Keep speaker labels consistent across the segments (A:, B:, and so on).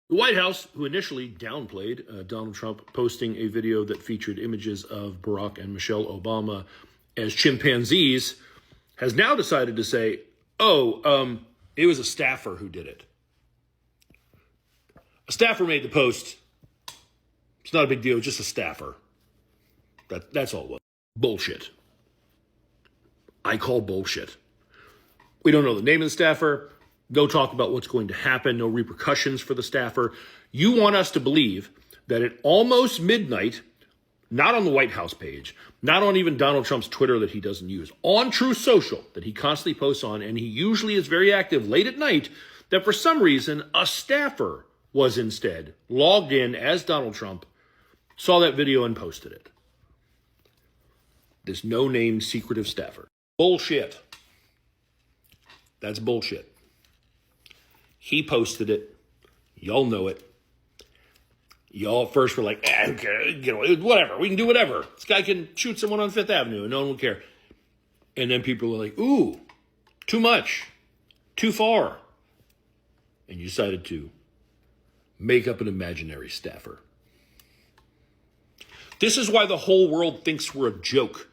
A: The White House, who initially downplayed Donald Trump posting a video that featured images of Barack and Michelle Obama as chimpanzees, has now decided to say, it was a staffer who did it. A staffer made the post. It's not a big deal, just a staffer. That's all it was. Bullshit. I call bullshit. We don't know the name of the staffer. No talk about what's going to happen. No repercussions for the staffer. You want us to believe that at almost midnight, not on the White House page, not on even Donald Trump's Twitter that he doesn't use, on Truth Social that he constantly posts on, and he usually is very active late at night, that for some reason a staffer was instead logged in as Donald Trump, saw that video and posted it. This no-name secretive staffer. Bullshit. That's bullshit. He posted it. Y'all know it. Y'all at first were like, whatever. We can do whatever. This guy can shoot someone on Fifth Avenue and no one will care. And then people were like, ooh, too much, too far. And you decided to make up an imaginary staffer. This is why the whole world thinks we're a joke.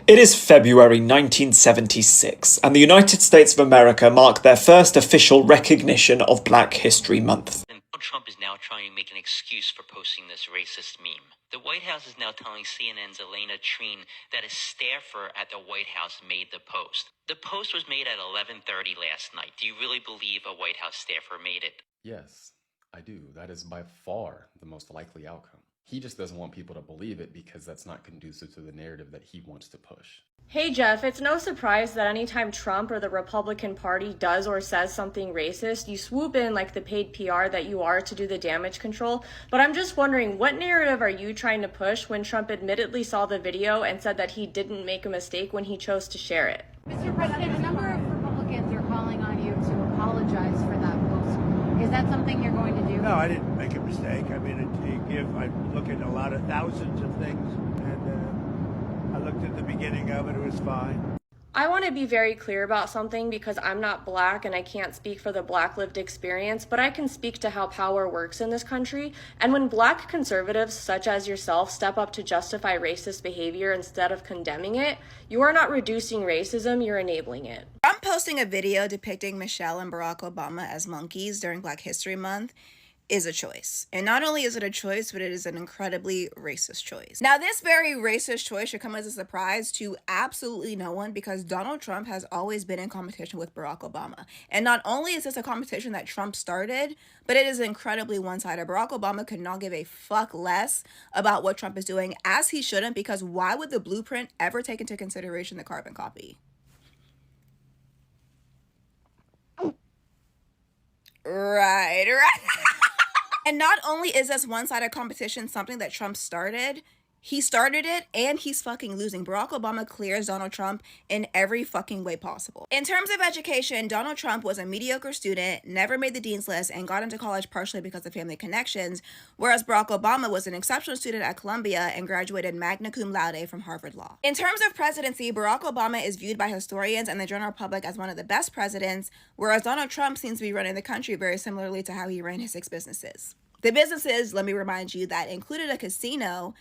B: It is February 1976, and the United States of America mark their first official recognition of Black History Month.
C: And Trump is now trying to make an excuse for posting this racist meme. The White House is now telling CNN's Elena Treen that a staffer at the White House made the post. The post was made at 11:30 last night. Do you really believe a White House staffer made it?
D: Yes, I do. That is by far the most likely outcome. He just doesn't want people to believe it because that's not conducive to the narrative that he wants to push.
E: Hey Jeff, it's no surprise that anytime Trump or the Republican Party does or says something racist, you swoop in like the paid PR that you are to do the damage control. But I'm just wondering, what narrative are you trying to push when Trump admittedly saw the video and said that he didn't make a mistake when he chose to share it?
F: Mr. President, a number of Republicans are calling on you to apologize for that post. Is that something you're going to do?
G: No, I didn't make a mistake. I mean, I look at a lot of thousands of things, and I looked at the beginning of it. It was fine.
E: I want to be very clear about something because I'm not Black and I can't speak for the Black lived experience, but I can speak to how power works in this country. And when Black conservatives, such as yourself, step up to justify racist behavior instead of condemning it, you are not reducing racism, you're enabling it.
H: Trump posting a video depicting Michelle and Barack Obama as monkeys during Black History Month is a choice. And not only is it a choice, but it is an incredibly racist choice. Now, this very racist choice should come as a surprise to absolutely no one because Donald Trump has always been in competition with Barack Obama. And not only is this a competition that Trump started, but it is incredibly one-sided. Barack Obama could not give a fuck less about what Trump is doing, as he shouldn't, because why would the blueprint ever take into consideration the carbon copy? Right. And not only is this one-sided competition something that Trump started, he started it and he's fucking losing. Barack Obama clears Donald Trump in every fucking way possible. In terms of education, Donald Trump was a mediocre student, never made the dean's list, and got into college partially because of family connections, whereas Barack Obama was an exceptional student at Columbia and graduated magna cum laude from Harvard Law. In terms of presidency, Barack Obama is viewed by historians and the general public as one of the best presidents, whereas Donald Trump seems to be running the country very similarly to how he ran his 6 businesses. The businesses, let me remind you, that included a casino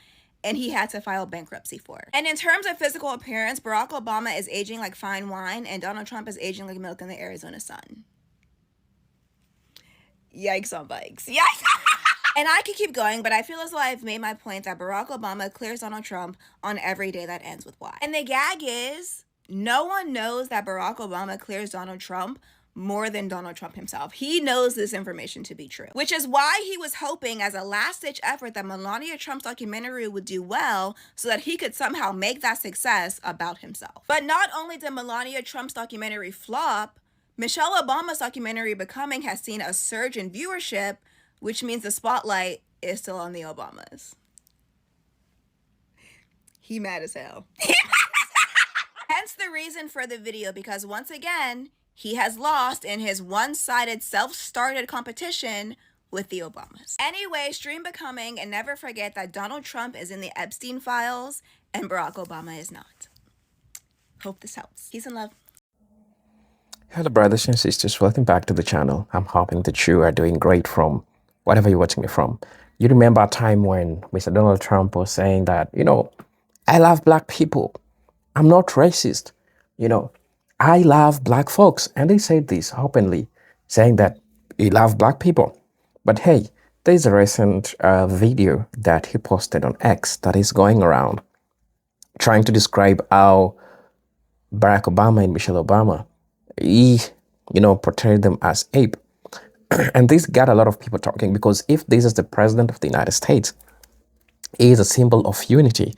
H: and he had to file bankruptcy for. And in terms of physical appearance, Barack Obama is aging like fine wine and Donald Trump is aging like milk in the Arizona sun. Yikes on bikes. Yikes! And I could keep going, but I feel as though I've made my point that Barack Obama clears Donald Trump on every day that ends with Y. And the gag is, no one knows that Barack Obama clears Donald Trump more than Donald Trump himself. He knows this information to be true, which is why he was hoping as a last-ditch effort that Melania Trump's documentary would do well so that he could somehow make that success about himself. But not only did Melania Trump's documentary flop, Michelle Obama's documentary Becoming has seen a surge in viewership, which means the spotlight is still on the Obamas. He mad as hell. Hence the reason for the video, because once again, he has lost in his one-sided, self-started competition with the Obamas. Anyway, stream Becoming and never forget that Donald Trump is in the Epstein files and Barack Obama is not. Hope this helps. Peace and love.
I: Hello brothers and sisters, welcome back to the channel. I'm hoping that you are doing great from whatever you're watching me from. You remember a time when Mr. Donald Trump was saying that, I love black people. I'm not racist. I love black folks. And they said this openly, saying that he loved black people. But hey, there's a recent video that he posted on X that is going around trying to describe how Barack Obama and Michelle Obama, he, portrayed them as ape. And this got a lot of people talking, because if this is the president of the United States, he is a symbol of unity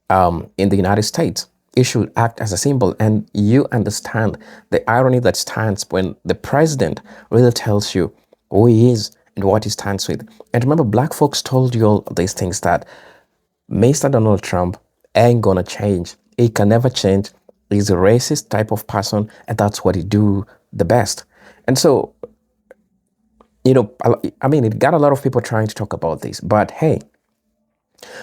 I: in the United States. It should act as a symbol. And you understand the irony that stands when the president really tells you who he is and what he stands with. And remember, black folks told you all these things, that Mr. Donald Trump ain't gonna change. He can never change. He's a racist type of person, and that's what he do the best. And so, it got a lot of people trying to talk about this. But hey,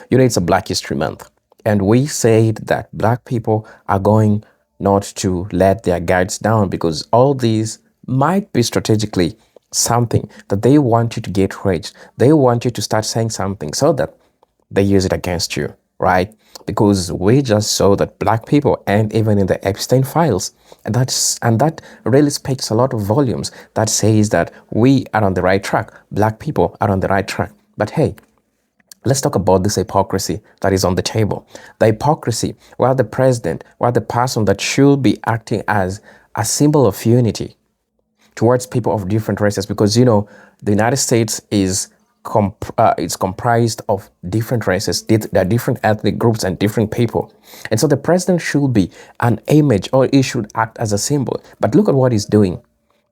I: it's a Black History Month. And we said that black people are going not to let their guards down, because all these might be strategically something that they want you to get rich. They want you to start saying something so that they use it against you, right? Because we just saw that black people ain't even in the Epstein files. And that really speaks a lot of volumes. That says that we are on the right track. Black people are on the right track. But hey, let's talk about this hypocrisy that is on the table. The hypocrisy, while the president, while the person that should be acting as a symbol of unity towards people of different races, because, the United States is it's comprised of different races. There are different ethnic groups and different people. And so the president should be an image, or he should act as a symbol. But look at what he's doing.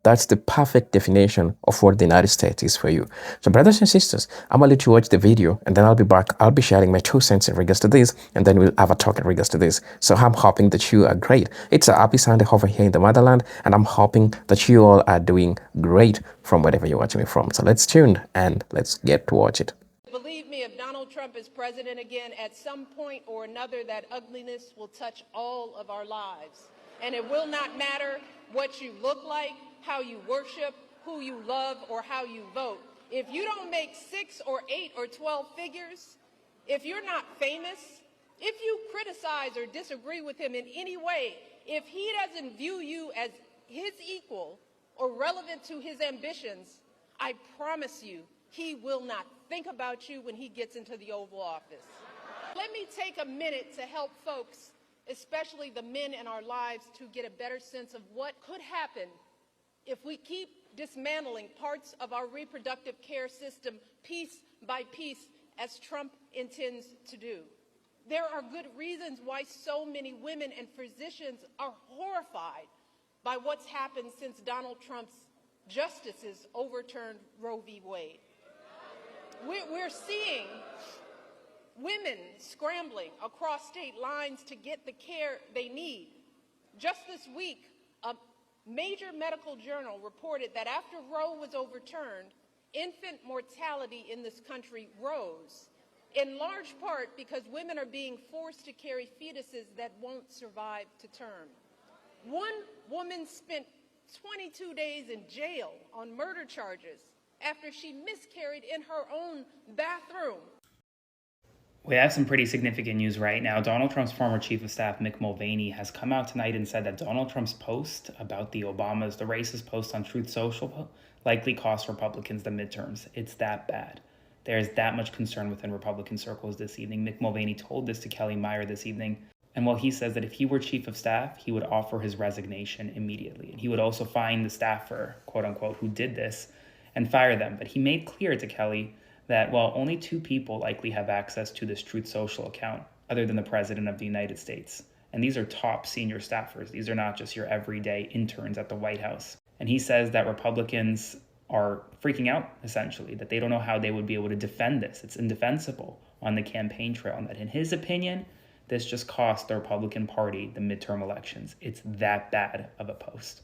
I: That's the perfect definition of what the United States is for you. So brothers and sisters, I'm going to let you watch the video, and then I'll be back. I'll be sharing my 2 cents in regards to this, and then we'll have a talk in regards to this. So I'm hoping that you are great. It's a happy Sunday over here in the motherland, and I'm hoping that you all are doing great from wherever you're watching me from. So let's tune and let's get to watch it.
J: Believe me, if Donald Trump is president again, at some point or another, that ugliness will touch all of our lives. And it will not matter what you look like, how you worship, who you love, or how you vote. If you don't make 6 or 8 or 12 figures, if you're not famous, if you criticize or disagree with him in any way, if he doesn't view you as his equal or relevant to his ambitions, I promise you, he will not think about you when he gets into the Oval Office. Let me take a minute to help folks, especially the men in our lives, to get a better sense of what could happen if we keep dismantling parts of our reproductive care system piece by piece, as Trump intends to do. There are good reasons why so many women and physicians are horrified by what's happened since Donald Trump's justices overturned Roe v. Wade. We're seeing women scrambling across state lines to get the care they need. Just this week, a major medical journal reported that after Roe was overturned, infant mortality in this country rose, in large part because women are being forced to carry fetuses that won't survive to term. One woman spent 22 days in jail on murder charges after she miscarried in her own bathroom.
K: We have some pretty significant news right now. Donald Trump's former chief of staff, Mick Mulvaney, has come out tonight and said that Donald Trump's post about the Obamas, the racist post on Truth Social, likely cost Republicans the midterms. It's that bad. There's that much concern within Republican circles this evening. Mick Mulvaney told this to Kelly Meyer this evening. And while he says that if he were chief of staff, he would offer his resignation immediately. And he would also find the staffer, quote unquote, who did this and fire them. But he made clear to Kelly that, well, only 2 people likely have access to this Truth Social account other than the president of the United States. And these are top senior staffers. These are not just your everyday interns at the White House. And he says that Republicans are freaking out, essentially, that they don't know how they would be able to defend this. It's indefensible on the campaign trail. And that in his opinion, this just cost the Republican Party the midterm elections. It's that bad of a post.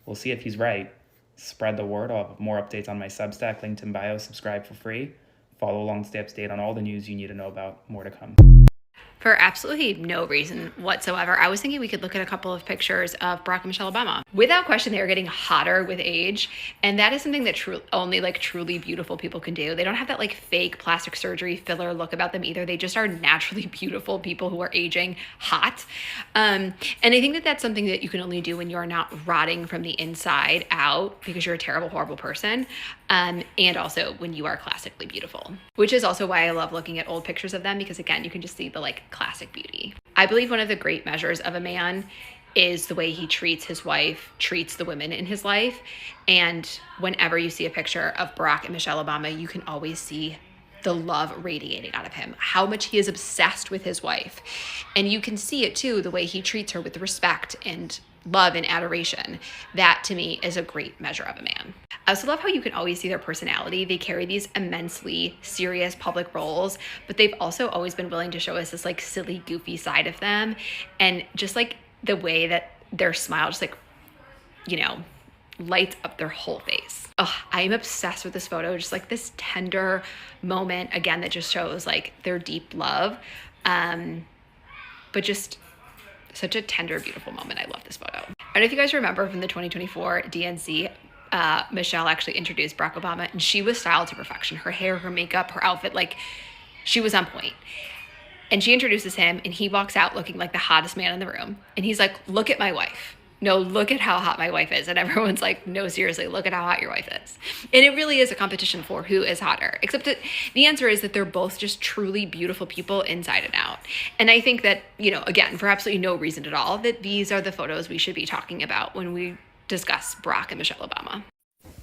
K: We'll see if he's right. Spread the word. I'll have more updates on my Substack, linked in bio. Subscribe for free. Follow along, stay up to date on all the news you need to know about. More to come.
L: For absolutely no reason whatsoever. I was thinking we could look at a couple of pictures of Barack and Michelle Obama. Without question, they are getting hotter with age. And that is something that only like truly beautiful people can do. They don't have that like fake plastic surgery filler look about them either. They just are naturally beautiful people who are aging hot. And I think that that's something that you can only do when you're not rotting from the inside out because you're a terrible, horrible person. And also when you are classically beautiful, which is also why I love looking at old pictures of them, because again, you can just see the like classic beauty. I believe one of the great measures of a man is the way he treats his wife, treats the women in his life. And whenever you see a picture of Barack and Michelle Obama, you can always see the love radiating out of him, how much he is obsessed with his wife. And you can see it too, the way he treats her with respect and love and adoration. That to me is a great measure of a man. I also love how you can always see their personality. They carry these immensely serious public roles, but they've also always been willing to show us this like silly, goofy side of them. And just like the way that their smile just like, you know, lights up their whole face. Oh, I am obsessed with this photo. Just like this tender moment, again, that just shows like their deep love. But just such a tender, beautiful moment. I love this photo. I don't know if you guys remember from the 2024 DNC, Michelle actually introduced Barack Obama, and she was styled to perfection. Her hair, her makeup, her outfit, like she was on point. And she introduces him, and he walks out looking like the hottest man in the room. And he's like, look at my wife. No, look at how hot my wife is. And everyone's like, no, seriously, look at how hot your wife is. And it really is a competition for who is hotter, except that the answer is that they're both just truly beautiful people inside and out. And I think that, you know, again, for absolutely no reason at all, that these are the photos we should be talking about when we discuss Barack and Michelle Obama.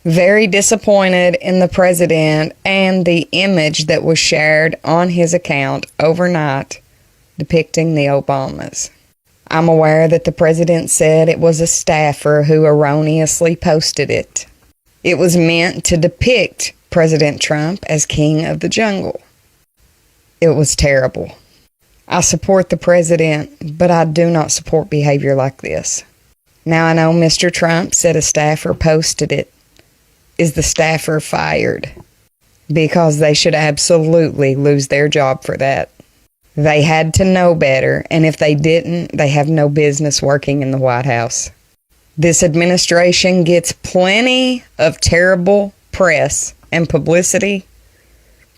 M: Very disappointed in the president and the image that was shared on his account overnight depicting the Obamas. I'm aware that the president said it was a staffer who erroneously posted it. It was meant to depict President Trump as king of the jungle. It was terrible. I support the president, but I do not support behavior like this. Now I know Mr. Trump said a staffer posted it. Is the staffer fired? Because they should absolutely lose their job for that. They had to know better, and if they didn't, they have no business working in the White House. This administration gets plenty of terrible press and publicity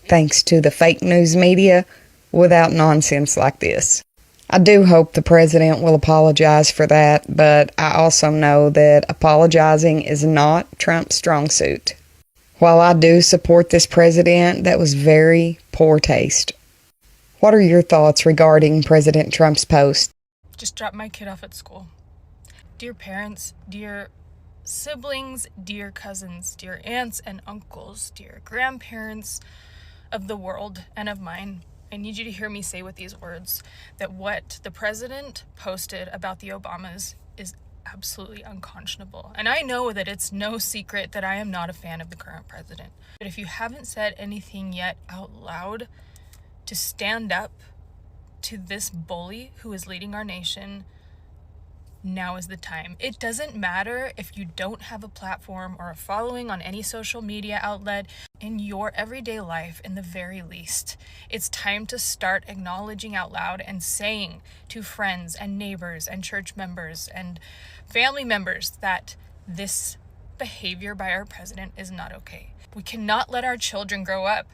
M: thanks to the fake news media without nonsense like this. I do hope the president will apologize for that, but I also know that apologizing is not Trump's strong suit. While I do support this president, that was very poor taste. What are your thoughts regarding President Trump's post?
N: Just dropped my kid off at school. Dear parents, dear siblings, dear cousins, dear aunts and uncles, dear grandparents of the world and of mine, I need you to hear me say with these words that what the president posted about the Obamas is absolutely unconscionable. And I know that it's no secret that I am not a fan of the current president. But if you haven't said anything yet out loud to stand up to this bully who is leading our nation, now is the time. It doesn't matter if you don't have a platform or a following on any social media outlet. In your everyday life, in the very least, it's time to start acknowledging out loud and saying to friends and neighbors and church members and family members that this behavior by our president is not okay. We cannot let our children grow up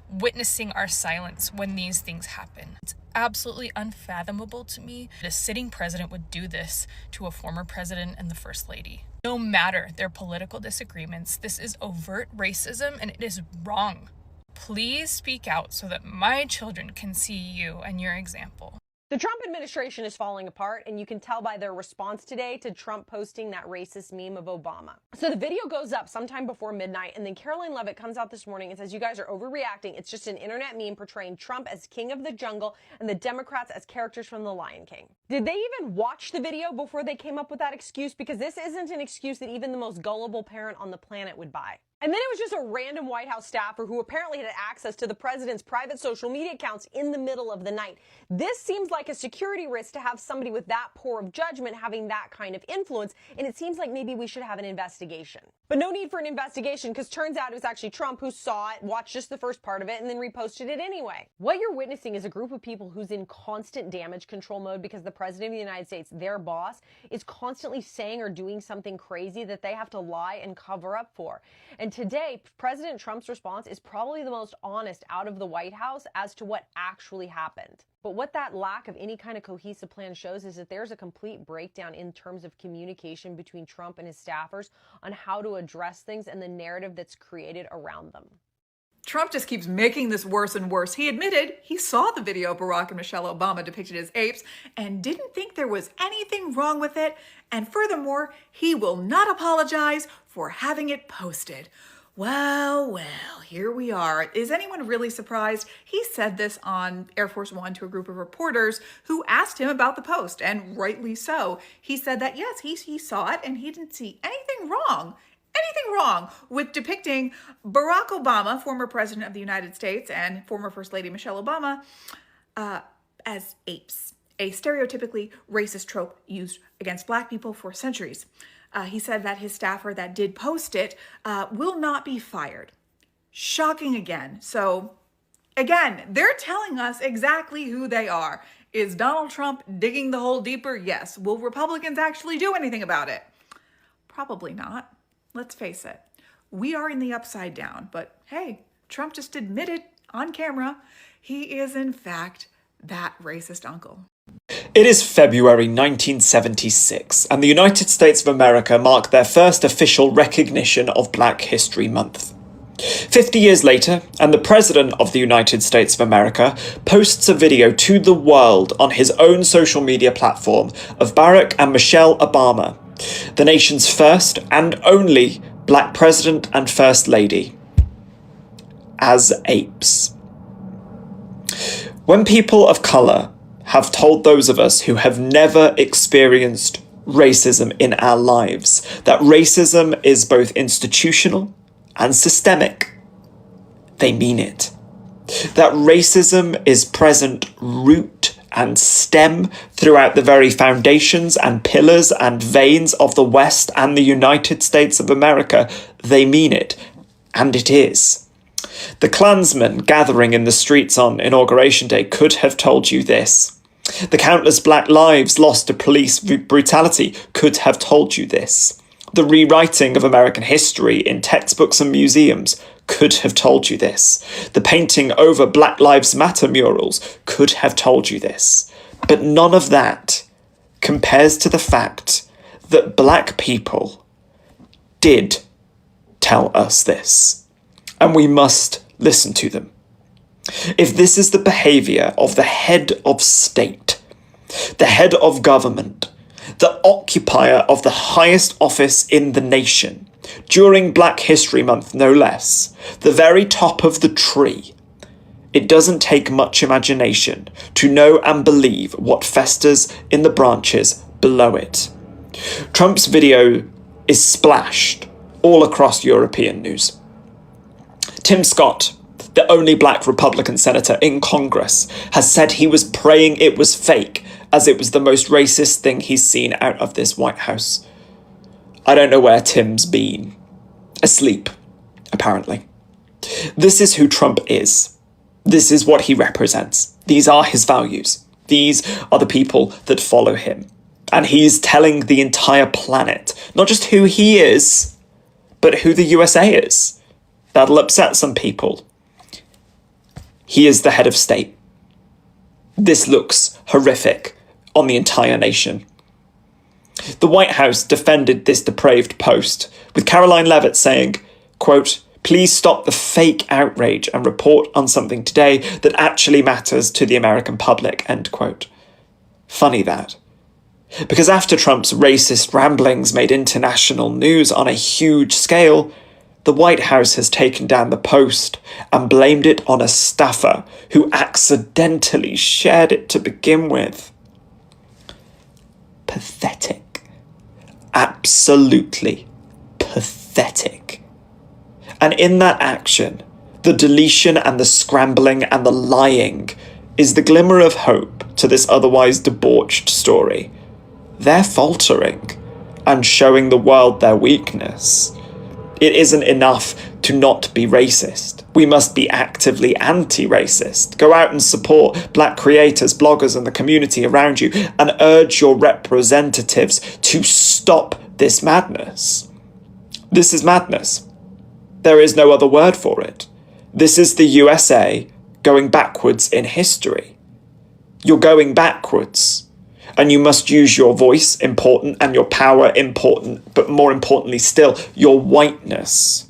N: witnessing our silence when these things happen. It's absolutely unfathomable to me that a sitting president would do this to a former president and the first lady. No matter their political disagreements, this is overt racism and it is wrong. Please speak out so that my children can see you and your example.
O: The Trump administration is falling apart, and you can tell by their response today to Trump posting that racist meme of Obama. So the video goes up sometime before midnight, and then Caroline Leavitt comes out this morning and says, you guys are overreacting. It's just an internet meme portraying Trump as king of the jungle and the Democrats as characters from The Lion King. Did they even watch the video before they came up with that excuse? Because this isn't an excuse that even the most gullible parent on the planet would buy. And then it was just a random White House staffer who apparently had access to the president's private social media accounts in the middle of the night. This seems like a security risk to have somebody with that poor of judgment having that kind of influence, and it seems like maybe we should have an investigation. But no need for an investigation, because turns out it was actually Trump who saw it, watched just the first part of it, and then reposted it anyway. What you're witnessing is a group of people who's in constant damage control mode because the President of the United States, their boss, is constantly saying or doing something crazy that they have to lie and cover up for. And today, President Trump's response is probably the most honest out of the White House as to what actually happened. But what that lack of any kind of cohesive plan shows is that there's a complete breakdown in terms of communication between Trump and his staffers on how to address things and the narrative that's created around them.
P: Trump just keeps making this worse and worse. He admitted he saw the video of Barack and Michelle Obama depicted as apes and didn't think there was anything wrong with it. And furthermore, he will not apologize for having it posted. Well, here we are. Is anyone really surprised? He said this on Air Force One to a group of reporters who asked him about the post, and rightly so. He said that, yes, he saw it and he didn't see anything wrong with depicting Barack Obama, former president of the United States, and former First Lady Michelle Obama, as apes, a stereotypically racist trope used against Black people for centuries. He said that his staffer that did post it will not be fired. Shocking again. So again, they're telling us exactly who they are. Is Donald Trump digging the hole deeper? Yes. Will Republicans actually do anything about it? Probably not. Let's face it. We are in the upside down, but hey, Trump just admitted on camera he is in fact that racist uncle.
B: It is February 1976, and the United States of America mark their first official recognition of Black History Month. 50 years later, and the President of the United States of America posts a video to the world on his own social media platform of Barack and Michelle Obama, the nation's first and only Black President and First Lady, as apes. When people of colour have told those of us who have never experienced racism in our lives that racism is both institutional and systemic, they mean it. That racism is present root and stem throughout the very foundations and pillars and veins of the West and the United States of America, they mean it. And it is. The Klansmen gathering in the streets on Inauguration Day could have told you this. The countless Black lives lost to police brutality could have told you this. The rewriting of American history in textbooks and museums could have told you this. The painting over Black Lives Matter murals could have told you this. But none of that compares to the fact that Black people did tell us this. And we must listen to them. If this is the behaviour of the head of state, the head of government, the occupier of the highest office in the nation, during Black History Month no less, the very top of the tree, it doesn't take much imagination to know and believe what festers in the branches below it. Trump's video is splashed all across European news. Tim Scott, the only Black Republican senator in Congress, has said he was praying it was fake, as it was the most racist thing he's seen out of this White House. I don't know where Tim's been. Asleep, apparently. This is who Trump is. This is what he represents. These are his values. These are the people that follow him. And he's telling the entire planet, not just who he is, but who the USA is. That'll upset some people. He is the head of state. This looks horrific on the entire nation. The White House defended this depraved post, with Caroline Leavitt saying, quote, "Please stop the fake outrage and report on something today that actually matters to the American public," end quote. Funny that. Because after Trump's racist ramblings made international news on a huge scale, the White House has taken down the post and blamed it on a staffer who accidentally shared it to begin with. Pathetic. Absolutely pathetic. And in that action, the deletion and the scrambling and the lying is the glimmer of hope to this otherwise debauched story. They're faltering and showing the world their weakness. It isn't enough to not be racist. We must be actively anti-racist. Go out and support black creators, bloggers, and the community around you, and urge your representatives to stop this madness. This is madness. There is no other word for it. This is the USA going backwards in history. You're going backwards. And you must use your voice, important, and your power, important, but more importantly still, your whiteness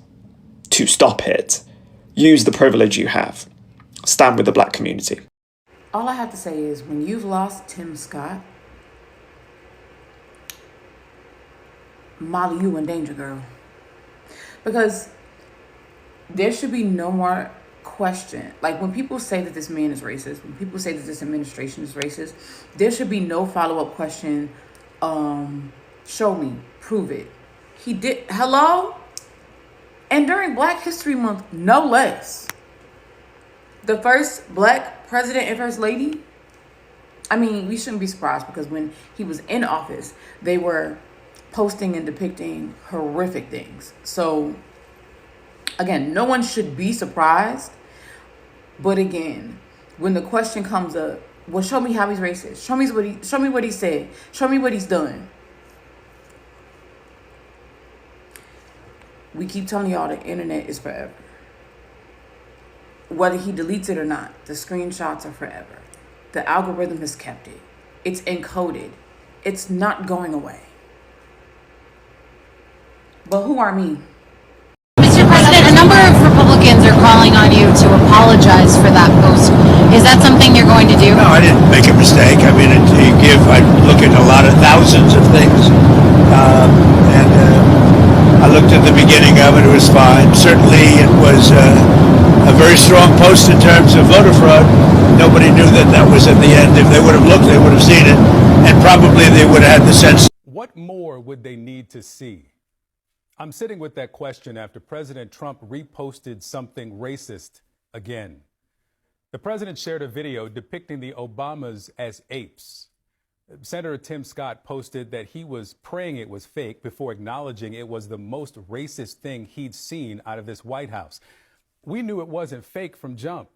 B: to stop it. Use the privilege you have. Stand with the black community.
Q: All I have to say is when you've lost Tim Scott, Molly, you in danger, girl. Because there should be no more question. Like, when people say that this man is racist, when people say that this administration is racist, there should be no follow-up question. Show me, prove it. He did. Hello? And during Black History Month, no less. The first black president and first lady, I mean, we shouldn't be surprised, because when he was in office, they were posting and depicting horrific things. So again, no one should be surprised. But again, when the question comes up, well, show me how he's racist. Show me what he said. Show me what he's done. We keep telling y'all the internet is forever. Whether he deletes it or not, the screenshots are forever. The algorithm has kept it. It's encoded. It's not going away. But who are me?
F: Mr. President, a number of Republicans are calling on you to apologize for that post. Is that something you're going to do?
G: No, I didn't make a mistake. I mean, I look at a lot of thousands of things, and I looked at the beginning of it. It was fine. Certainly, it was a very strong post in terms of voter fraud. Nobody knew that was at the end. If they would have looked, they would have seen it, and probably they would have had the sense.
R: What more would they need to see? I'm sitting with that question after President Trump reposted something racist again. The president shared a video depicting the Obamas as apes. Senator Tim Scott posted that he was praying it was fake before acknowledging it was the most racist thing he'd seen out of this White House. We knew it wasn't fake from jump.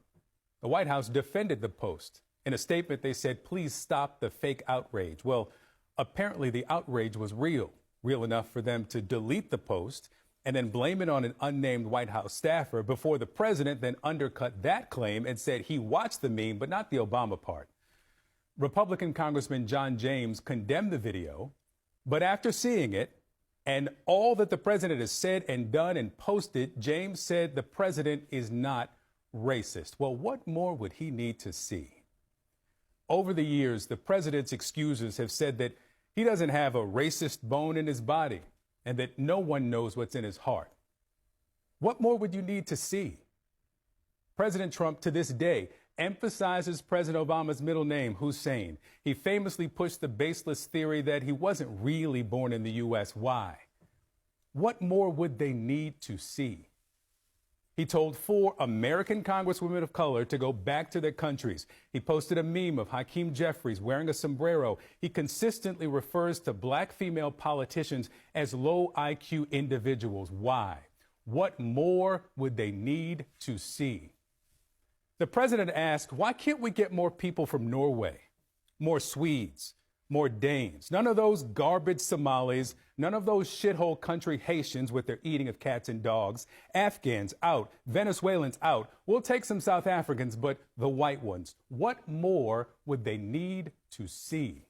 R: The White House defended the post. In a statement, they said, "Please stop the fake outrage." Well, apparently the outrage was real enough for them to delete the post and then blame it on an unnamed White House staffer before the president then undercut that claim and said he watched the meme, but not the Obama part. Republican Congressman John James condemned the video, but after seeing it and all that the president has said and done and posted, James said the president is not racist. Well, what more would he need to see? Over the years, the president's excusers have said that he doesn't have a racist bone in his body and that no one knows what's in his heart. What more would you need to see? President Trump, to this day, emphasizes President Obama's middle name, Hussein. He famously pushed the baseless theory that he wasn't really born in the U.S. Why? What more would they need to see? He told 4 American congresswomen of color to go back to their countries. He posted a meme of Hakeem Jeffries wearing a sombrero. He consistently refers to black female politicians as low IQ individuals. Why? What more would they need to see? The president asked, why can't we get more people from Norway, more Swedes, more Danes? None of those garbage Somalis, none of those shithole country Haitians with their eating of cats and dogs. Afghans out, Venezuelans out. We'll take some South Africans, but the white ones. What more would they need to see?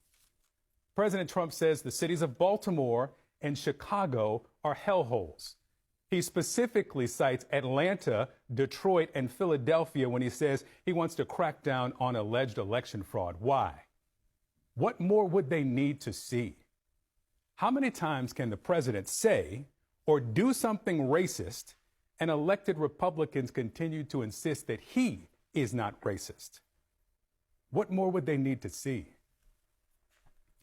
R: President Trump says the cities of Baltimore and Chicago are hellholes. He specifically cites Atlanta, Detroit, and Philadelphia when he says he wants to crack down on alleged election fraud. Why? What more would they need to see? How many times can the president say or do something racist and elected Republicans continue to insist that he is not racist? What more would they need to see?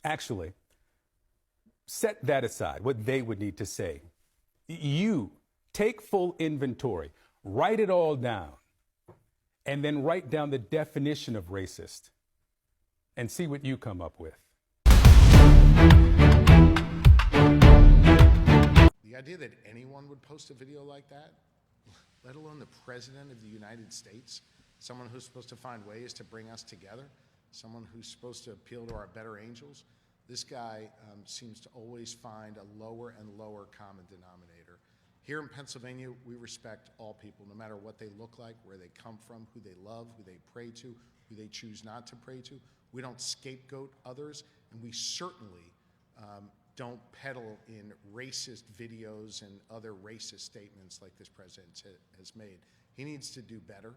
R: Actually, set that aside, what they would need to say. You take full inventory, write it all down, and then write down the definition of racist and see what you come up with.
S: The idea that anyone would post a video like that, let alone the President of the United States, someone who's supposed to find ways to bring us together, someone who's supposed to appeal to our better angels, this guy seems to always find a lower and lower common denominator. Here in Pennsylvania, we respect all people, no matter what they look like, where they come from, who they love, who they pray to, who they choose not to pray to. We don't scapegoat others, and we certainly don't peddle in racist videos and other racist statements like this president has made. He needs to do better,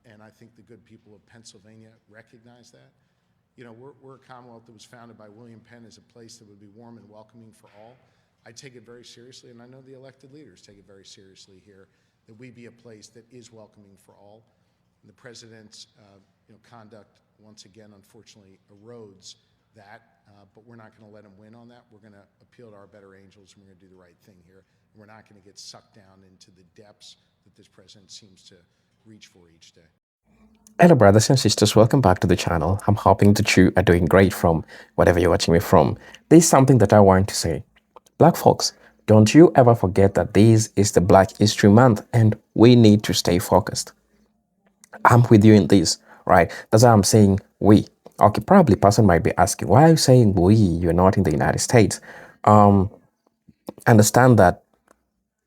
S: and I think the good people of Pennsylvania recognize that. You know, we're a Commonwealth that was founded by William Penn as a place that would be warm and welcoming for all. I take it very seriously, and I know the elected leaders take it very seriously here, that we be a place that is welcoming for all. And the president's conduct, once again, unfortunately, erodes that, but we're not going to let him win on that. We're going to appeal to our better angels, and we're going to do the right thing here. And we're not going to get sucked down into the depths that this president seems to reach for each day.
I: Hello brothers and sisters, welcome back to the channel. I'm hoping that you are doing great from whatever you're watching me from. There's something that I want to say. Black folks, don't you ever forget that this is the Black History Month and we need to stay focused. I'm with you in this, right? That's why I'm saying we. Okay, probably person might be asking, why are you saying we? You're not in the United States. Understand that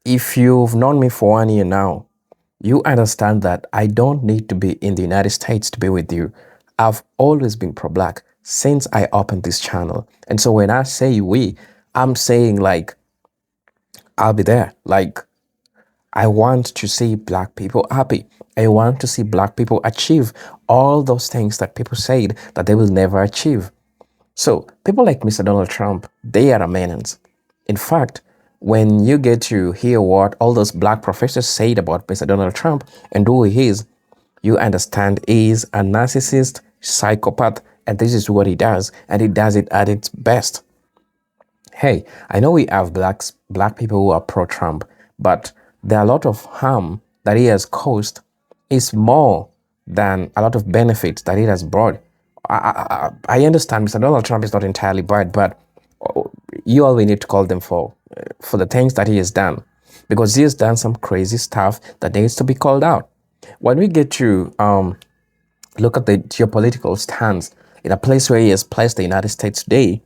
I: if you've known me for 1 year now, you understand that I don't need to be in the United States to be with you. I've always been pro-Black since I opened this channel. And so when I say we, I'm saying like, I'll be there. Like, I want to see Black people happy. I want to see Black people achieve all those things that people said that they will never achieve. So people like Mr. Donald Trump, they are a menace. In fact, when you get to hear what all those Black professors said about Mr. Donald Trump and who he is, you understand he is a narcissist, psychopath, and this is what he does, and he does it at its best. Hey, I know we have black people who are pro-Trump, but there are a lot of harm that he has caused is more than a lot of benefits that he has brought. I understand Mr. Donald Trump is not entirely bad, but you all we need to call them for the things that he has done, because he has done some crazy stuff that needs to be called out. When we get to look at the geopolitical stance in a place where he has placed the United States today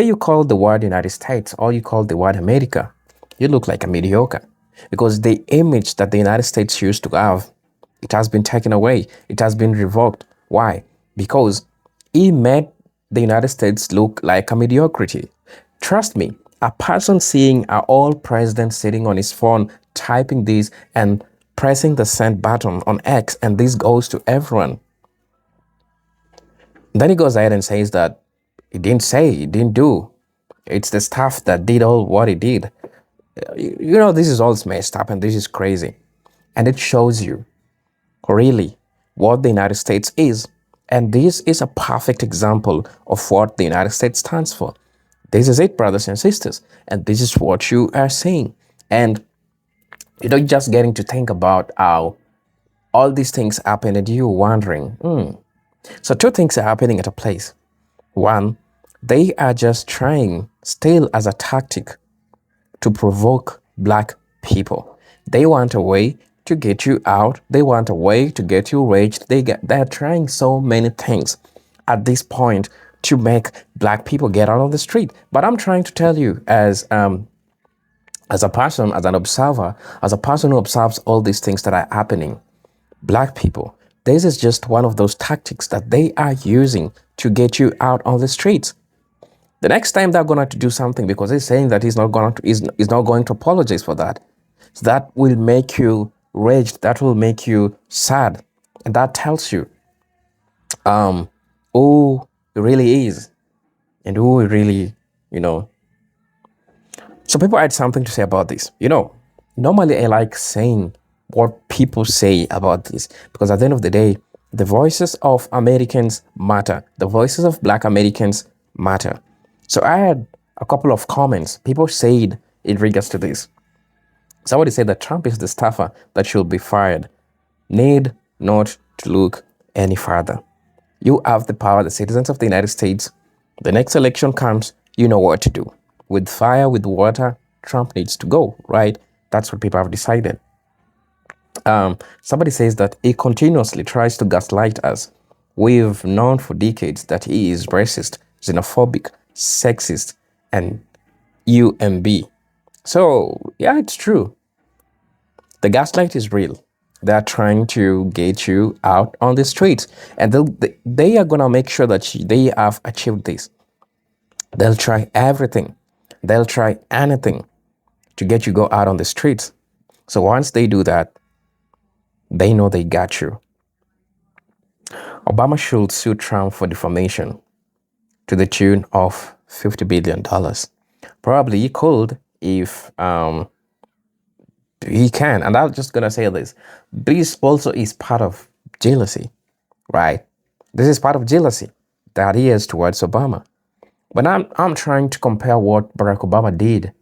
I: you call the word United States or you call the word America, you look like a mediocre, because the image that the United States used to have, it has been taken away, it has been revoked. Why? Because he made the United States look like a mediocrity. Trust me, a person seeing an old president sitting on his phone, typing this and pressing the send button on X, and this goes to everyone. Then he goes ahead and says that he didn't say, he didn't do. It's the staff that did all what he did. You know, this is all messed up and this is crazy. And it shows you really what the United States is. And this is a perfect example of what the United States stands for. This is it, brothers and sisters. And this is what you are saying. And you're not just getting to think about how all these things happen and you wondering, So two things are happening at a place. One, they are just trying still as a tactic to provoke Black people. They want a way to get you out. They want a way to get you raged. They're trying so many things at this point to make Black people get out on the street. But I'm trying to tell you as a person, as an observer, as a person who observes all these things that are happening, Black people, this is just one of those tactics that they are using to get you out on the streets. The next time they're going to do something, because he's saying that he's not going to apologize for that. So that will make you raged. That will make you sad. And that tells you who he really is and who he really, So people had something to say about this. Normally I like saying what people say about this, because at the end of the day, the voices of Americans matter. The voices of Black Americans matter. So I had a couple of comments. People said in regards to this. Somebody said that Trump is the staffer that should be fired. Need not to look any further. You have the power, the citizens of the United States. The next election comes, you know what to do. With fire, with water, Trump needs to go, right? That's what people have decided. Somebody says that he continuously tries to gaslight us. We've known for decades that he is racist, xenophobic, sexist, and UMB. So, yeah, it's true. The gaslight is real. They're trying to get you out on the streets, and they are going to make sure that they have achieved this. They'll try everything. They'll try anything to get you go out on the streets. So once they do that, they know they got you. Obama should sue Trump for defamation to the tune of $50 billion. Probably he could if he can. And I'm just going to say this. This also is part of jealousy, right? This is part of jealousy that he has towards Obama. But I'm trying to compare what Barack Obama did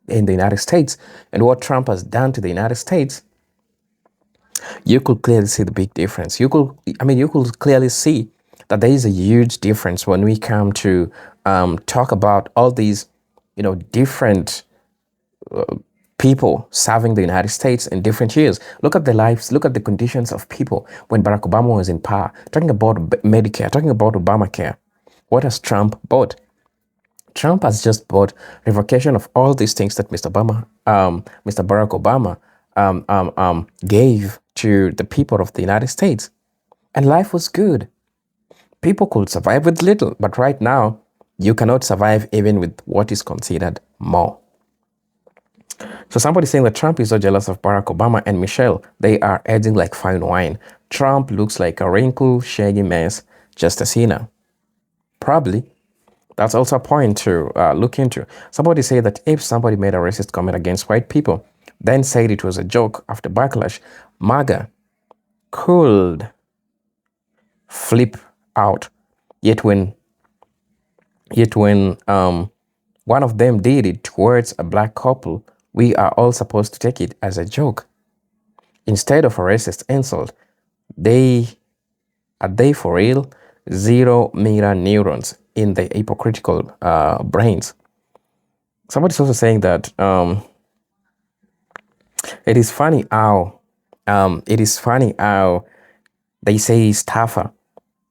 I: in the United States and what Trump has done to the United States. You could clearly see the big difference. You could clearly see that there is a huge difference when we come to talk about all these, different people serving the United States in different years. Look at the lives, look at the conditions of people when Barack Obama was in power. Talking about Medicare, talking about Obamacare. What has Trump bought? Trump has just bought revocation of all these things that Mr. Barack Obama gave to the people of the United States. And life was good. People could survive with little, but right now, you cannot survive even with what is considered more. So somebody saying that Trump is so jealous of Barack Obama and Michelle. They are aging like fine wine. Trump looks like a wrinkled, shaggy mess, just a sinner. Probably. That's also a point to look into. Somebody said that if somebody made a racist comment against white people, then said it was a joke after backlash, MAGA could flip out. Yet when one of them did it towards a black couple, we are all supposed to take it as a joke. Instead of a racist insult, are they for real? Zero mirror neurons in the hypocritical brains. Somebody's also saying that it is funny how they say staffer,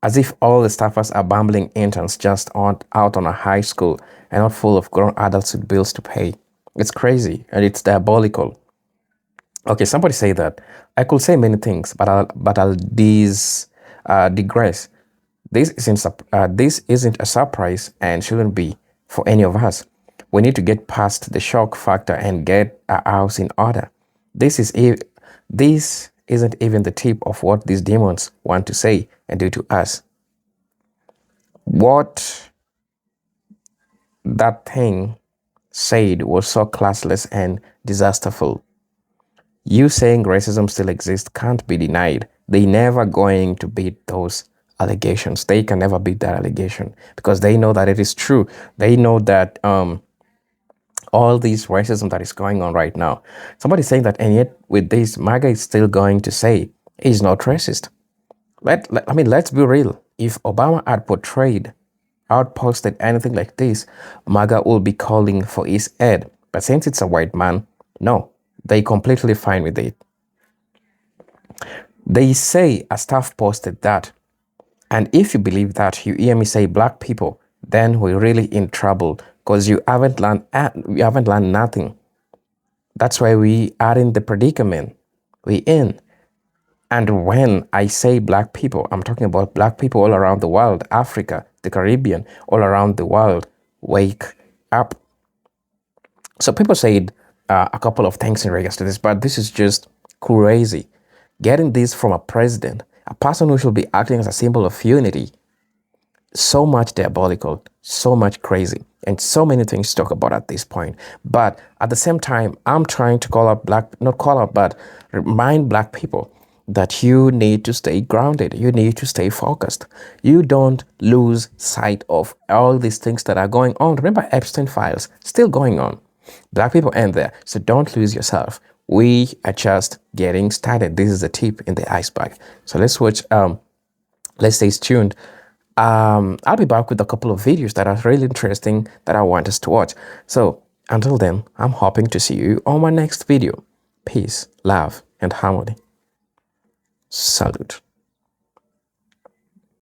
I: as if all the staffers are bumbling interns just out on a high school and not full of grown adults with bills to pay. It's crazy and it's diabolical. Okay, somebody say that I could say many things, but I'll digress. This isn't a surprise and shouldn't be for any of us. We need to get past the shock factor and get our house in order. This isn't even the tip of what these demons want to say and do to us. What that thing said was so classless and disasterful. You saying racism still exists can't be denied. They're never going to beat those allegations. They can never beat that allegation because they know that it is true. They know that all this racism that is going on right now. Somebody's saying that, and yet with this, MAGA is still going to say he's not racist. Let's be real. If Obama had outposted anything like this, MAGA will be calling for his head. But since it's a white man, no, they completely fine with it. They say a staff posted that. And if you believe that, you hear me say black people, then we're really in trouble because you haven't learned nothing. That's why we are in the predicament we're in. And when I say black people, I'm talking about black people all around the world, Africa, the Caribbean, all around the world. Wake up. So people said a couple of things in regards to this, but this is just crazy. Getting this from a president, a person who should be acting as a symbol of unity, so much diabolical, so much crazy, and so many things to talk about at this point. But at the same time, I'm trying to remind black people that you need to stay grounded. You need to stay focused. You don't lose sight of all these things that are going on. Remember, Epstein files still going on. Black people end there. So don't lose yourself. We are just getting started. This is the tip in the iceberg. So let's watch, let's stay tuned. I'll be back with a couple of videos that are really interesting that I want us to watch. So Until then, I'm hoping to see you on my next video. Peace, love, and harmony. Salute.